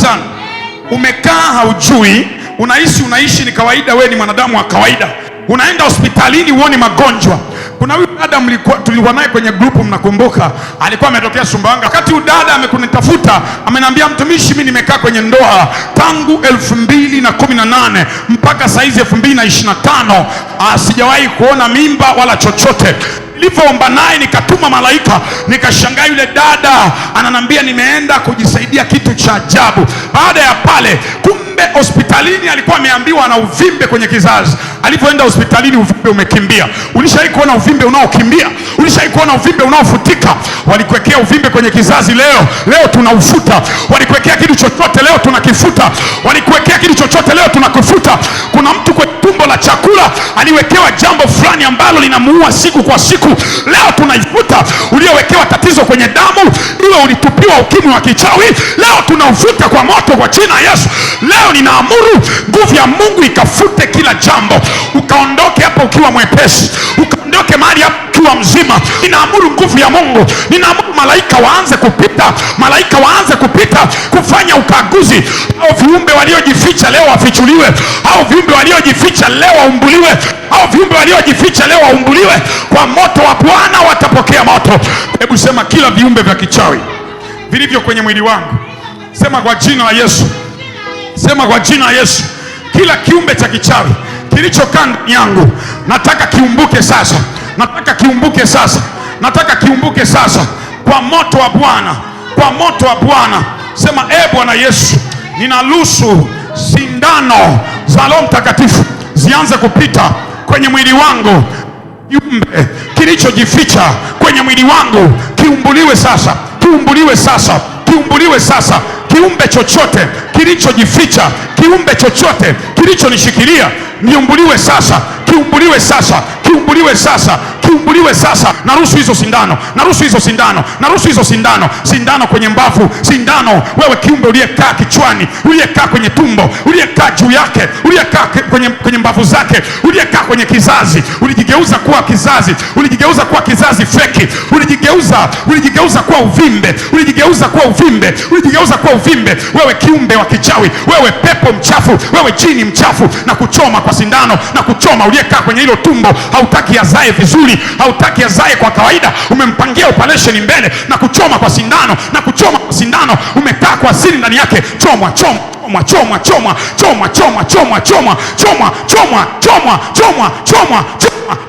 sana. Umekaa haujui, unaishi ni kawaida, we ni mwanadamu wa kawaida. Unaenda hospitalini uone magonjwa. Kuna huyu dada tulikuwa naye kwenye grupu, mnakumbuka, alikuwa ametokea Sumbawanga. Wakati huyu dada amekunitafuta, ameniambia mtumishi, mimi nimekaa kwenye ndoa tangu 2018 mpaka saizi 2025, sijawahi kuona mimba wala chochote. Nilipoomba naye nikatuma malaika, nikashangaa yule dada ananambia nimeenda kujisaidia kitu cha ajabu. Baada ya pale, kumbe hospitalini alikuwa ameambiwa ana uvimbe kwenye kizazi. Alipoenda hospitalini uvimbe umekimbia. Ulishawahi kuona uvimbe unaokimbia? Ulishawahi kuona uvimbe unaofutika? Walikuwekea uvimbe kwenye kizazi, leo tunaufuta. Walikuwekea kitu chochote, leo tunakifuta. Walikuwekea kitu chochote, leo tunakifuta. Kuna mtu kwenye tumbo la chakula aliwekewa jambo fulani ambalo linamuua siku kwa siku, leo tunaifuta. Uliowekewa tatizo kwenye damu, iwe ulitupiwa ukimwi wa kichawi, leo tunaufuta kwa moto, kwa jina la Yesu. Leo ninaamuru nguvu ya Mungu ikafute kila jambo, ukaondoke hapa ukiwa mwepesi, ukaondoke mahali hapa ukiwa mzima. Ninaamuru nguvu ya Mungu, ninaamuru malaika waanze kupita, kufanya ukaguzi. Hao viumbe waliojificha leo wafichuliwe, hao viumbe waliojificha leo waumbuliwe, hao viumbe waliojificha leo waumbuliwe. Kwa moto wa Bwana watapokea moto. Hebu sema, kila viumbe vya kichawi vilivyo kwenye mwili wangu, sema kwa jina la Yesu. Sema kwa jina la Yesu. Kila kiumbe cha kichawi kilichokaa ndani yangu, nataka kiumbuke sasa, nataka kiumbuke sasa, nataka kiumbuke sasa, kwa moto wa Bwana, kwa moto wa Bwana. Sema, Bwana Yesu, ninaruhusu sindano za Roho Mtakatifu zianze kupita kwenye mwili wangu. Kiumbe kilichojificha kwenye mwili wangu kiumbuliwe sasa, kiumbuliwe sasa, kiumbuliwe sasa. Kiumbe chochote kilichojificha, kiumbe chochote kilichonishikilia, niumbuliwe sasa, kiumbuliwe sasa, kiumbuliwe sasa, kiumbuliwe sasa. Naruhusu hizo sindano, naruhusu hizo sindano, naruhusu hizo sindano. Sindano kwenye mbavu, sindano wewe kiumbe uliyekaa kichwani, uliyekaa kwenye tumbo, uliyekaa juu yake, uliyekaa kwenye mbavu zake, uliyekaa kwenye kizazi, ulijigeuza kuwa kizazi, ulijigeuza kuwa kizazi feki, ulijigeuza kuwa uvimbe, ulijigeuza kuwa uvimbe, ulijigeuza kuwa uvimbe. Wewe kiumbe wa kichawi, wewe pepo mchafu, wewe jini mchafu, na kuchoma kwa sindano, na kuchoma. Uliyekaa kwenye hilo tumbo, hautaki azae vizuri, hautaki azae kwa kawaida, umempangia operation mbele, na kuchoma kwa sindano, na kuchoma kwa sindano. Umekaa kwa asili ndani yake, chomwa, chomwa, chomwa, chomwa, chomwa, chomwa, chomwa, chomwa, chomwa, chomwa, chomwa, chomwa, chomwa,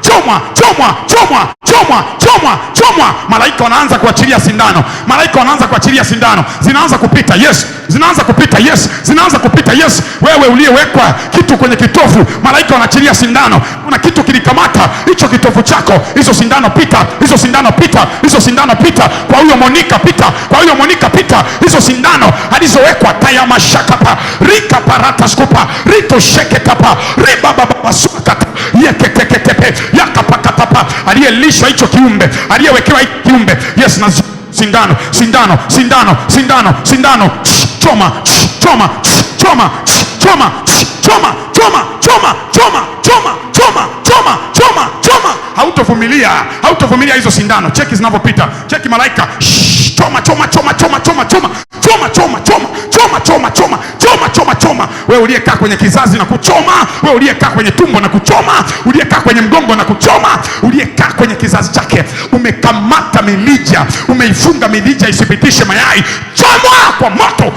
chomwa, chomwa, chomwa, chomwa, chomwa, chomwa. Malaika wanaanza kuachilia sindano, malaika wanaanza kuachilia sindano, zinaanza kupita. Yes, zinaanza kupita. Yes, zinaanza kupita. Yes, wewe uliyewekwa kitu kwenye kitovu, malaika wanaachilia sindano. Kuna kitu kilikamata hicho kitovu chako, hizo sindano pita, hizo sindano pita, hizo sindano pita. Kwa huyo Monica pita, kwa huyo Monica pita. Hizo sindano alizowekwa tayamashakapa rika parata skupa rito sheketapa riba baba sukata yeketeketepe yakapakatapa. Aliyelishwa hicho kiumbe, aliyewekewa hicho kiumbe. Yes, na sindano, sindano, sindano, sindano, sindano. Choma, choma, choma, choma, choma, choma, choma, choma, choma, choma, choma, choma, choma. Hautovumilia, hautovumilia hizo sindano. Cheki zinavyopita, cheki malaika. Choma, choma, choma, choma, choma, choma, choma, choma, choma, choma, choma, choma, choma, choma, choma. Wewe uliyekaa kwenye kizazi na kuchoma, wewe uliyekaa kwenye tumbo na kuchoma, uliyekaa kwenye mgongo na kuchoma, uliyekaa kwenye kizazi chake, umekamata milija, umeifunga milija isipitishe mayai, chomwa kwa moto.